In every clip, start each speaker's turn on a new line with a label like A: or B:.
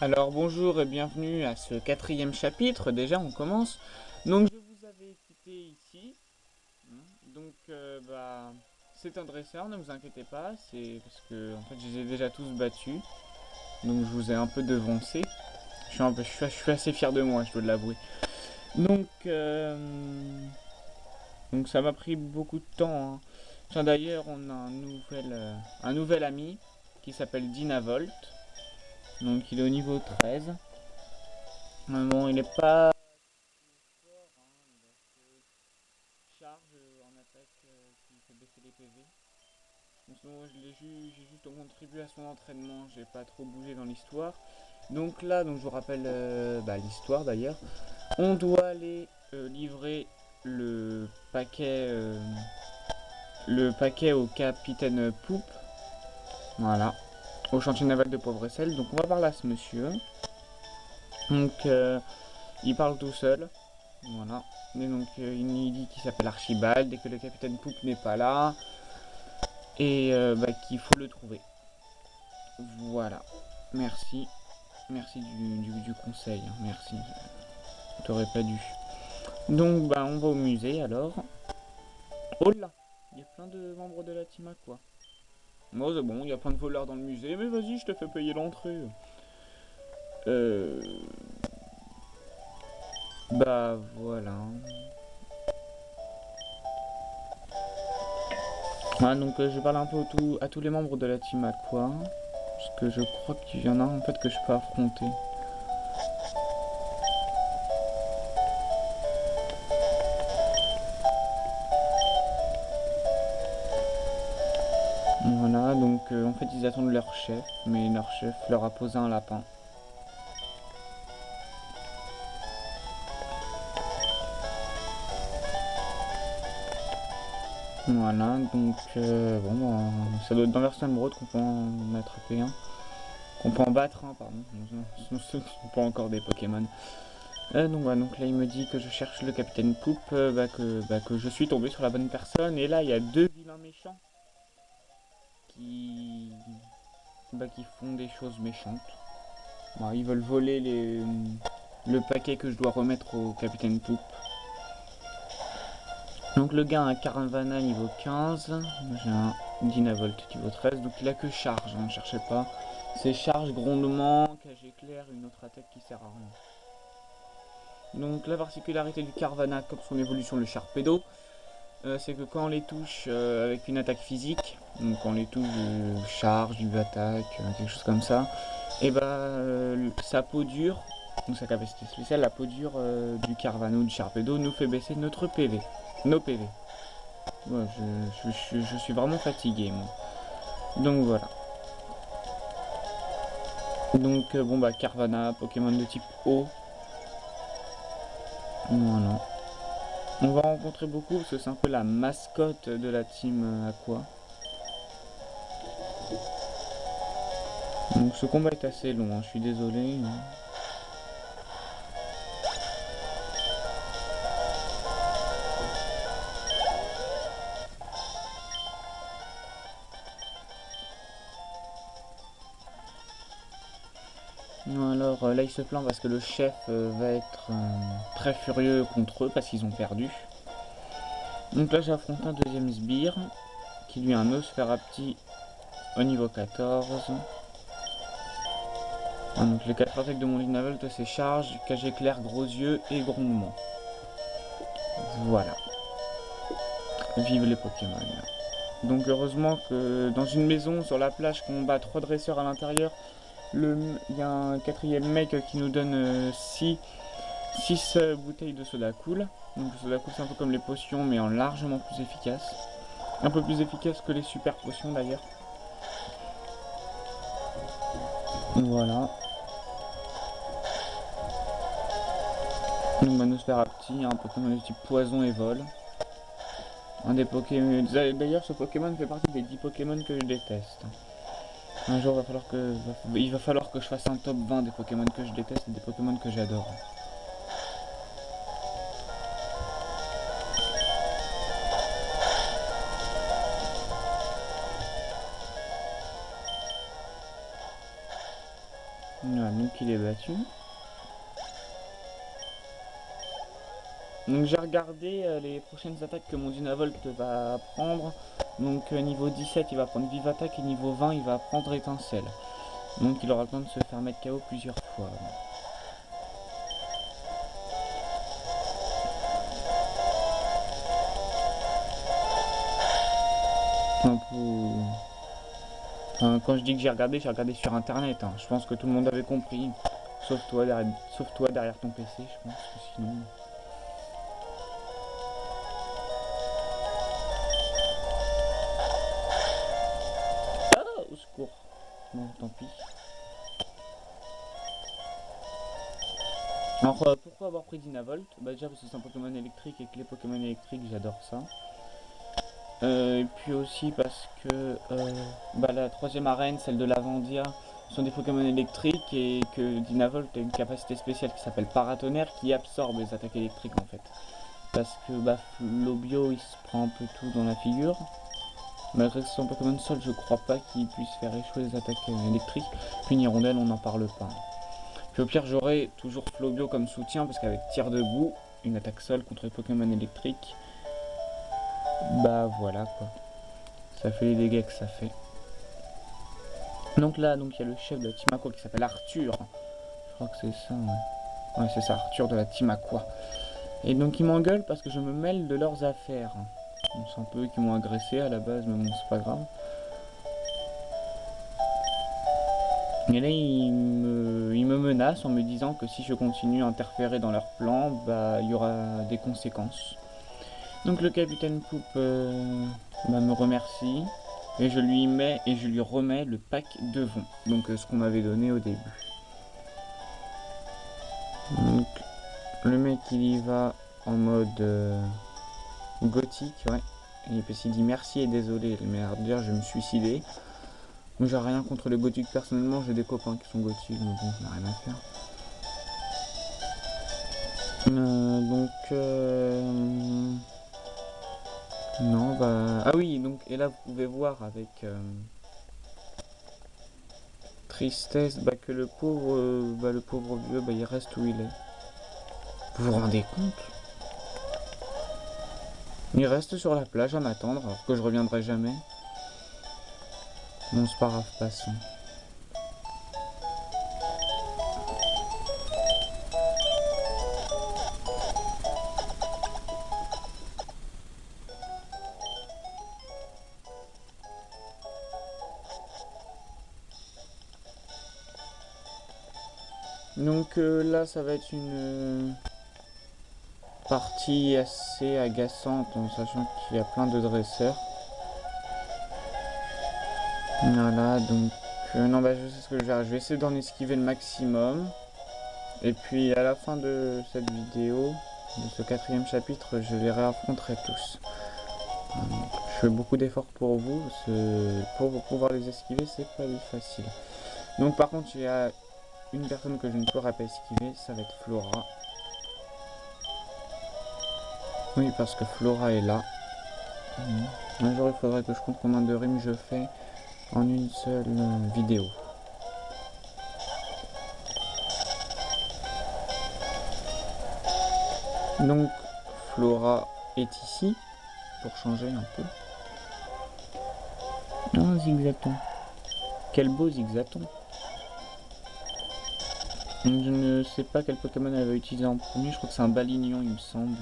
A: Alors bonjour et bienvenue à ce quatrième chapitre. Déjà on commence. Donc je vous avais quitté ici. Donc c'est un dresseur, ne vous inquiétez pas. C'est parce que en fait je les ai déjà tous battus. Donc je vous ai un peu devancé. Je suis assez fier de moi, je dois l'avouer. Donc donc ça m'a pris beaucoup de temps, hein. Tiens, d'ailleurs on a un nouvel ami qui s'appelle Dynavolt. Donc il est au niveau 13. Bon, il est pas fort, hein, il a ce charge en attaque qui fait baisser les PV. En ce moment, j'ai juste contribué à son entraînement, j'ai pas trop bougé dans l'histoire. Donc là, je vous rappelle l'histoire d'ailleurs. On doit aller livrer le paquet, euh, le paquet au capitaine Poupe. Voilà, au chantier naval de Pauvre-Sel. Donc on va voir là ce monsieur. Donc il parle tout seul. Voilà. Et donc il dit qu'il s'appelle Archibald et que le capitaine Poupe n'est pas là et qu'il faut le trouver. Voilà. Merci. Merci du conseil. Merci. T'aurais pas dû. Donc on va au musée alors. Oh là, il y a plein de membres de la team à quoi. Moi c'est bon, il y a plein de voleurs dans le musée, mais vas-y, je te fais payer l'entrée. Euh... Bah voilà. Ouais, donc je parle un peu à tous les membres de la team à quoi. Parce que je crois qu'il y en a en fait que je peux affronter. Voilà, donc en fait ils attendent leur chef, mais leur chef leur a posé un lapin. Voilà, donc ça doit être dans Version Road qu'on peut en attraper un. Qu'on peut en battre un, pardon. Ce ne sont pas encore des Pokémon. Donc là il me dit que je cherche le capitaine Poupe, que je suis tombé sur la bonne personne. Et là il y a deux vilains méchants qui, qui font des choses méchantes. Ils veulent voler le paquet que je dois remettre au capitaine Poupe. Donc le gars a un Caravana niveau 15, j'ai un Dynavolt niveau 13, donc il a que charge, ne cherchez pas. C'est charge, grondement, cage éclair, une autre attaque qui sert à rien. Donc la particularité du Caravana, comme son évolution le Sharpedo, c'est que quand on les touche avec une attaque physique, donc quand on les touche de charge, du attaque, quelque chose comme ça, et sa peau dure, donc sa capacité spéciale, la peau dure du Caravana ou du Sharpedo nous fait baisser notre PV, nos PV. Ouais, je suis vraiment fatigué, moi. Donc voilà. Donc Carvana, Pokémon de type eau. Voilà. On va rencontrer beaucoup parce que c'est un peu la mascotte de la team Aqua. Donc ce combat est assez long, hein, je suis désolé. Alors là il se plaint parce que le chef va être très furieux contre eux parce qu'ils ont perdu. Donc là j'affronte un deuxième sbire qui lui a un Nosferapti au niveau 14. Donc les 4 attaques de mon Linavolt c'est charge, cage éclair, gros yeux et grondement. Voilà. Vive les Pokémon. Donc heureusement que dans une maison sur la plage qu'on bat 3 dresseurs à l'intérieur, il y a un quatrième mec qui nous donne 6 bouteilles de soda cool. Donc le soda cool c'est un peu comme les potions mais en largement plus efficace. Un peu plus efficace que les super potions d'ailleurs. Voilà. Donc Manosferapti, un Pokémon de type poison et vol. Un des Pokémon. D'ailleurs ce Pokémon fait partie des 10 Pokémon que je déteste. Un jour il va falloir que je fasse un top 20 des Pokémon que je déteste et des Pokémon que j'adore. Voilà, donc il est battu. Donc j'ai regardé les prochaines attaques que mon Dynavolt va prendre. Donc niveau 17 il va prendre Vive Attaque et niveau 20 il va prendre Étincelle. Donc il aura le temps de se faire mettre KO plusieurs fois. Enfin, quand je dis que j'ai regardé sur internet. Hein. Je pense que tout le monde avait compris. Sauf toi derrière ton PC, je pense que sinon. Ah, au secours. Bon, tant pis. Alors pourquoi avoir pris Dynavolt? Bah déjà parce que c'est un Pokémon électrique et que les Pokémon électriques j'adore ça. Et puis aussi parce que la troisième arène, celle de Lavandia, sont des Pokémon électriques et que Dynavolt a une capacité spéciale qui s'appelle Paratonnerre qui absorbe les attaques électriques en fait. Parce que Flobio il se prend un peu tout dans la figure. Malgré que ce soit un Pokémon sol, je crois pas qu'il puisse faire échouer les attaques électriques. Puis Nirondelle, on n'en parle pas. Puis au pire, j'aurai toujours Flobio comme soutien parce qu'avec tir de boue, une attaque sol contre les Pokémon électriques, bah voilà quoi. Ça fait les dégâts que ça fait. Donc là, il y a le chef de la Team Aqua qui s'appelle Arthur. Je crois que c'est ça. Ouais, c'est ça, Arthur de la Team Aqua. Et donc il m'engueule parce que je me mêle de leurs affaires. On sent un peu qu'ils m'ont agressé à la base, mais bon, c'est pas grave. Et là, il me menace en me disant que si je continue à interférer dans leur plan, bah, il y aura des conséquences. Donc le capitaine Poupe me remercie et je lui remets le pack de vent, donc ce qu'on m'avait donné au début. Donc le mec il y va en mode gothique, ouais. Et puis il dit merci et désolé, mais à dire je vais me suicider. Moi j'ai rien contre les gothiques personnellement, j'ai des copains qui sont gothiques, mais bon, ça n'a rien à faire. Non, bah. Ah oui, donc, et là vous pouvez voir avec tristesse que le pauvre vieux, il reste où il est. Vous vous rendez compte? Il reste sur la plage à m'attendre alors que je reviendrai jamais. Bon, c'est pas grave, passons. Donc là, ça va être une partie assez agaçante en sachant qu'il y a plein de dresseurs. Voilà, donc non, je sais ce que je vais faire. Je vais essayer d'en esquiver le maximum. Et puis à la fin de cette vidéo, de ce 4e chapitre, je les réaffronterai tous. Je fais beaucoup d'efforts pour vous, pour pouvoir les esquiver, c'est pas facile. Donc par contre, il y a une personne que je ne pourrai pas esquiver, ça va être Flora. Oui, parce que Flora est là. Un jour, il faudrait que je compte combien de rimes je fais en une seule vidéo. Donc, Flora est ici, pour changer un peu. Un zigzaton. Quel beau zigzaton. Je ne sais pas quel Pokémon elle va utiliser en premier, je crois que c'est un Balignon il me semble.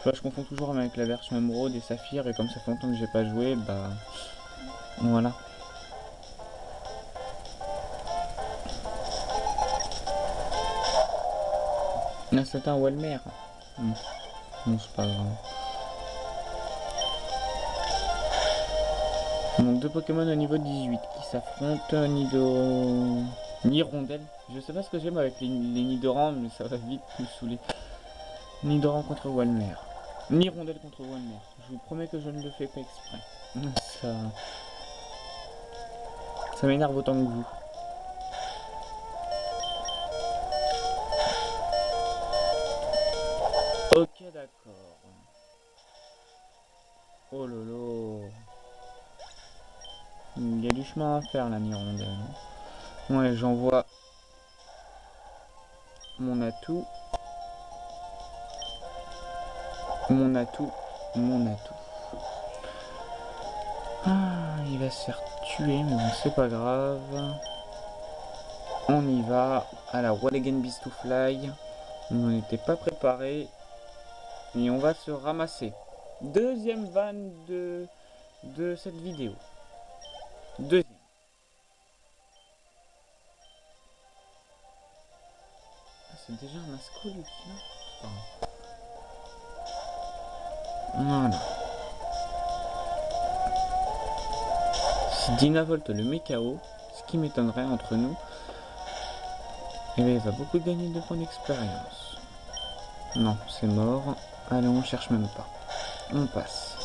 A: Je confonds toujours avec la version Émeraude et Saphir et comme ça fait longtemps que j'ai pas joué, bah voilà. Là c'est un Walmer. Non c'est pas grave. Donc deux Pokémon au niveau 18 qui s'affrontent, Nirondelle. Je sais pas ce que j'aime avec les Nidoran mais ça va vite me saouler. Nidoran contre Walmer. Nirondelle contre Walmer. Je vous promets que je ne le fais pas exprès. Ça m'énerve autant que vous. Ok d'accord. Oh lolo. Il y a du chemin à faire la Nirondelle. Ouais j'en vois mon atout. Mon atout. Mon atout. Ah, il va se faire tuer, mais bon, c'est pas grave. On y va. À la Wall Again Beast to Fly. On n'était pas préparé. Et on va se ramasser. Deuxième vanne de cette vidéo. Deuxième. Ah, c'est déjà un Masco, lui, là. Voilà. Si Dynavolt le met KO, ce qui m'étonnerait entre nous, et bien il va beaucoup gagner de points d'expérience. Non, c'est mort. Allez, on cherche même pas. On passe.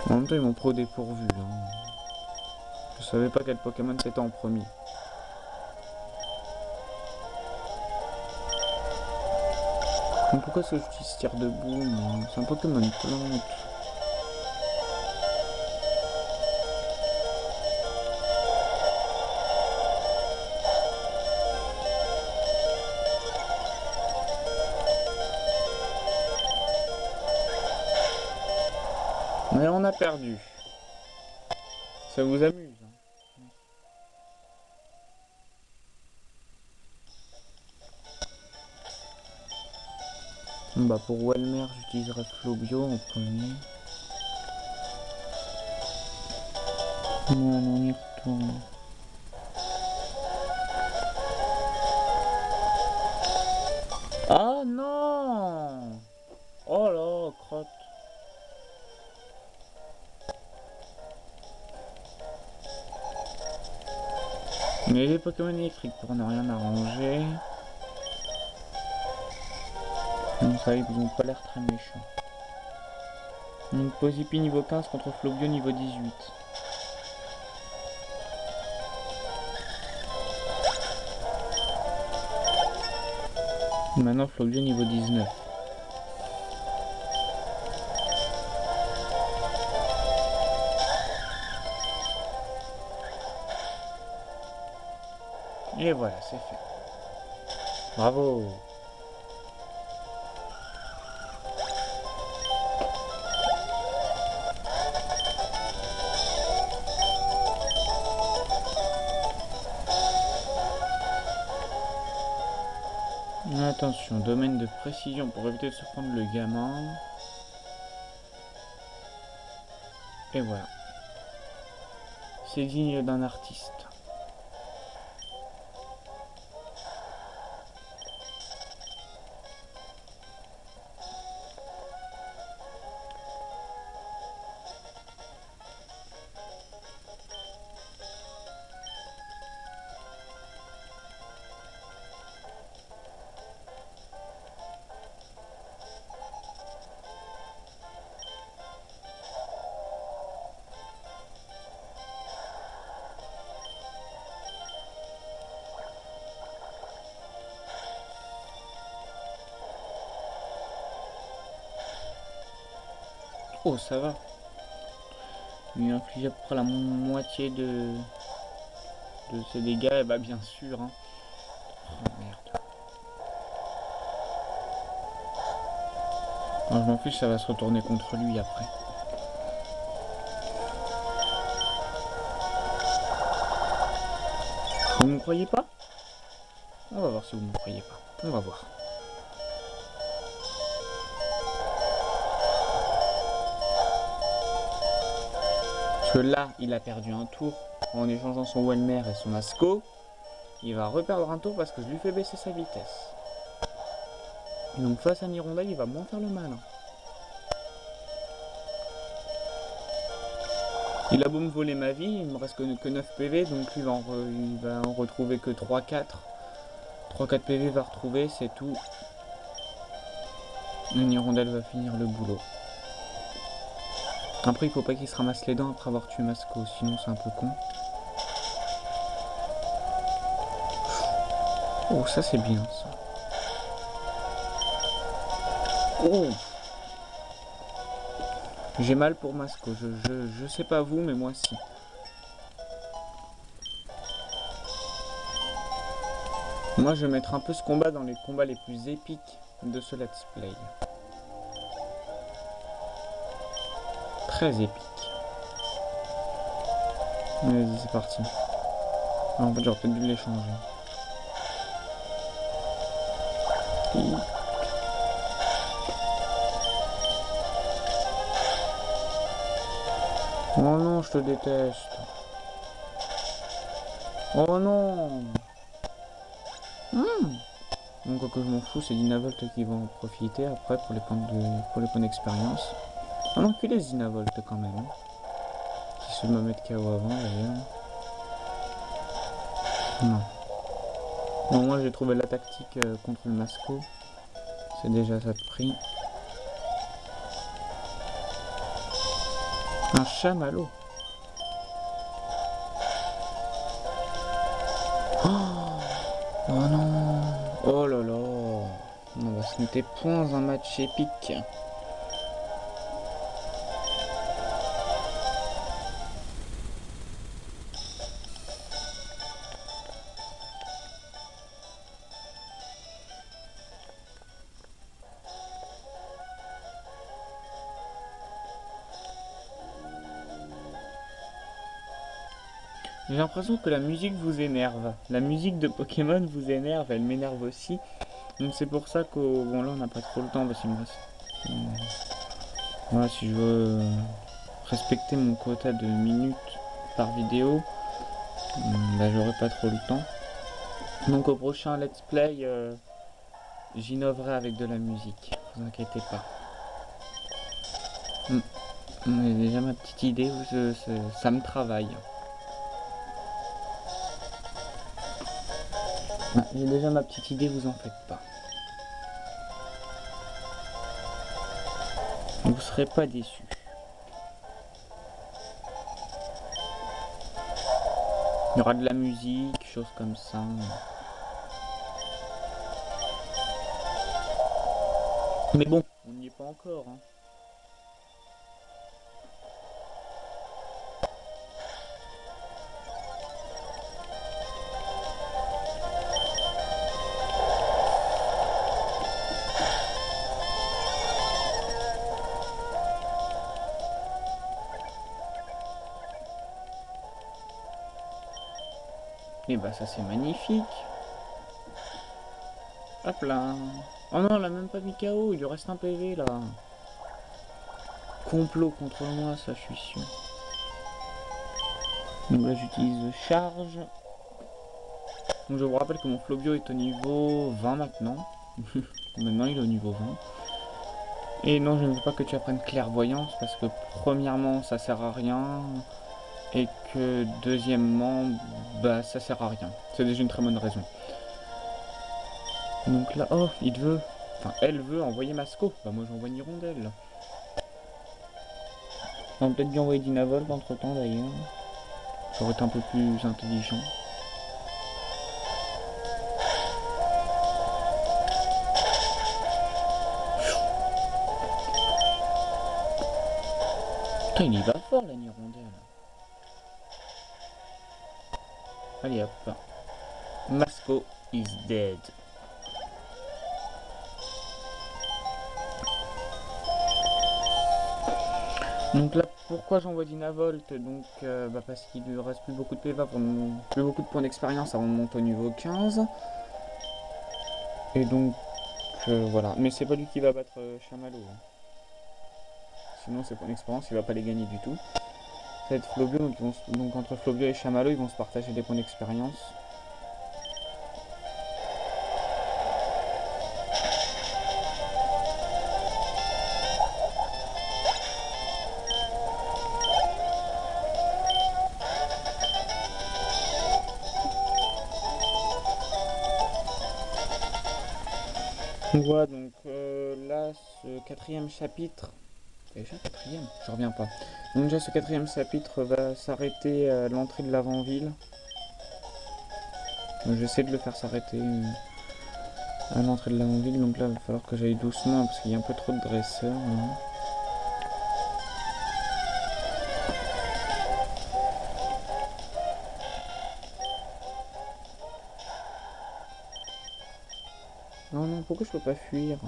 A: En même temps, ils m'ont pro dépourvu. Hein. Je savais pas quel Pokémon c'était en premier. Donc pourquoi est-ce que j'utilise tir de boue? C'est un Pokémon plante. Mais on a perdu. Ça vous amuse, hein? Bon, bah pour Walmer, j'utiliserai Flobio en premier. Non, on y retourne. Ah non! Oh là, crotte. Mais les Pokémon électriques pour ne rien arranger. Donc ça, ils n'ont pas l'air très méchants. Donc Posipi niveau 15 contre Flobio niveau 18. Maintenant Flobio niveau 19. Et voilà, c'est fait. Bravo! Attention, domaine de précision pour éviter de se prendre le gamin. Et voilà. C'est digne d'un artiste. Oh, ça va. Il inflige à peu près la moitié de ses dégâts, et bah bien sûr. Hein. Oh merde. Non, je m'en fiche, ça va se retourner contre lui après. Vous ne me croyez pas? On va voir si vous ne me croyez pas. On va voir. Parce que là, il a perdu un tour en échangeant son Walmer et son Masco. Il va reperdre un tour parce que je lui fais baisser sa vitesse. Et donc face à Nirondelle, il va moins faire le malin. Il a beau me voler ma vie, il me reste que 9 PV, donc lui il va en retrouver que 3-4. 3-4 PV va retrouver, c'est tout. Une hirondelle va finir le boulot. Après, il faut pas qu'il se ramasse les dents après avoir tué Masco, sinon c'est un peu con. Oh, ça c'est bien ça. Oh, j'ai mal pour Masco, je sais pas vous, mais moi si. Moi, je vais mettre un peu ce combat dans les combats les plus épiques de ce let's play. Très épique. Vas-y, c'est parti. Ah, en fait, j'aurais peut-être dû les changer. Oh non, je te déteste. Oh non. Donc, quoi que je m'en fous, c'est Dynavolt qui va en profiter après pour les points d'expérience. Un enculé ce Dynavolt quand même. Hein. Qui se me mettre KO avant d'ailleurs. Non. Bon, moi j'ai trouvé la tactique contre le Masco. C'est déjà ça de prix. Un chamallow. Oh non. Oh là là. On va se noter points un match épique. J'ai l'impression que la musique vous énerve. La musique de Pokémon vous énerve, elle m'énerve aussi. Donc c'est pour ça que bon là on n'a pas trop le temps parce qu'il me reste. Voilà, si je veux respecter mon quota de minutes par vidéo, bah j'aurai pas trop le temps. Donc au prochain let's play, j'innoverai avec de la musique. Vous inquiétez pas. J'ai déjà ma petite idée, ça me travaille. J'ai déjà ma petite idée, vous en faites pas. Vous serez pas déçus. Il y aura de la musique, choses comme ça. Mais bon, on n'y est pas encore. Hein. Et bah ça c'est magnifique. Hop là. Oh non, elle a même pas mis KO, il lui reste un PV là. Complot contre moi, ça je suis sûr. Donc là j'utilise charge. Donc je vous rappelle que mon Flobio est au niveau 20 maintenant. Maintenant il est au niveau 20. Et non, je ne veux pas que tu apprennes clairvoyance parce que premièrement ça sert à rien. Et que deuxièmement, bah ça sert à rien. C'est déjà une très bonne raison. Donc là, oh, il veut, enfin elle veut envoyer Masco. Bah moi j'envoie une hirondelle. On va peut-être bien envoyer Dynavolt entre temps d'ailleurs. Ça aurait été un peu plus intelligent. Putain, il y va fort la hirondelle. Allez hop. Masco is dead. Donc là, pourquoi j'envoie Dynavolt? Donc, bah parce qu'il lui reste plus beaucoup de PV, plus beaucoup de points d'expérience avant de monter au niveau 15. Et donc, voilà. Mais c'est pas lui qui va battre Chamallow. Hein. Sinon, ses points d'expérience, il va pas les gagner du tout. Ça va être Flobio, donc entre Flobio et Chamallow, ils vont se partager des points d'expérience. Donc voilà, donc là, ce quatrième chapitre, déjà quatrième, je reviens pas. Donc déjà ce quatrième chapitre va s'arrêter à l'entrée de l'avant-ville. J'essaie de le faire s'arrêter à l'entrée de l'avant-ville, donc là il va falloir que j'aille doucement parce qu'il y a un peu trop de dresseurs. Là. Non, non, pourquoi je peux pas fuir?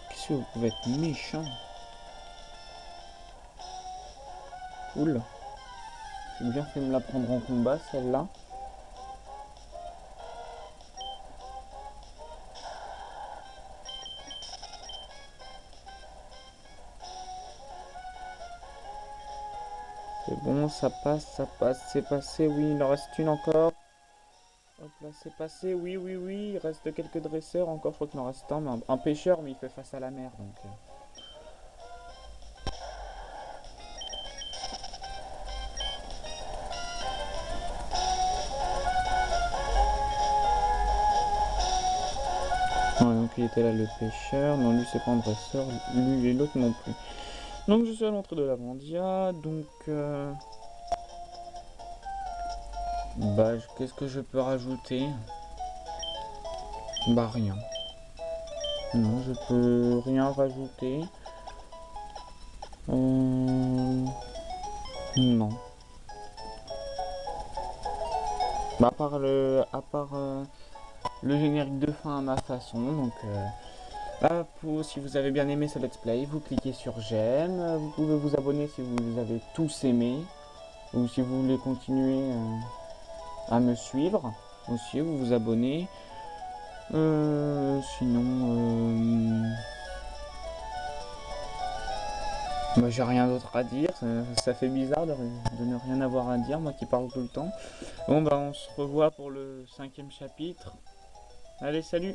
A: Qu'est-ce que vous pouvez être méchant? Oula, j'ai bien fait de me la prendre en combat, celle-là. C'est bon, ça passe, c'est passé, oui, il en reste une encore. Hop là, c'est passé, oui, oui, oui, il reste quelques dresseurs encore, je crois qu'il en reste un, mais un pêcheur, mais il fait face à la mer, donc... Ouais, donc il était là le pêcheur, non lui c'est pas un dresseur, lui et l'autre non plus. Donc je suis à l'entrée de la Vendia, donc... Bah, qu'est-ce que je peux rajouter? Bah rien. Non, je peux rien rajouter. Non. Bah, à part le générique de fin à ma façon, donc bah, si vous avez bien aimé ce let's play, vous cliquez sur j'aime, vous pouvez vous abonner si vous avez tous aimé, ou si vous voulez continuer à me suivre, aussi vous vous abonnez. Sinon, bah, j'ai rien d'autre à dire, ça fait bizarre de ne rien avoir à dire, moi qui parle tout le temps. Bon bah on se revoit pour le 5e chapitre. Allez, salut!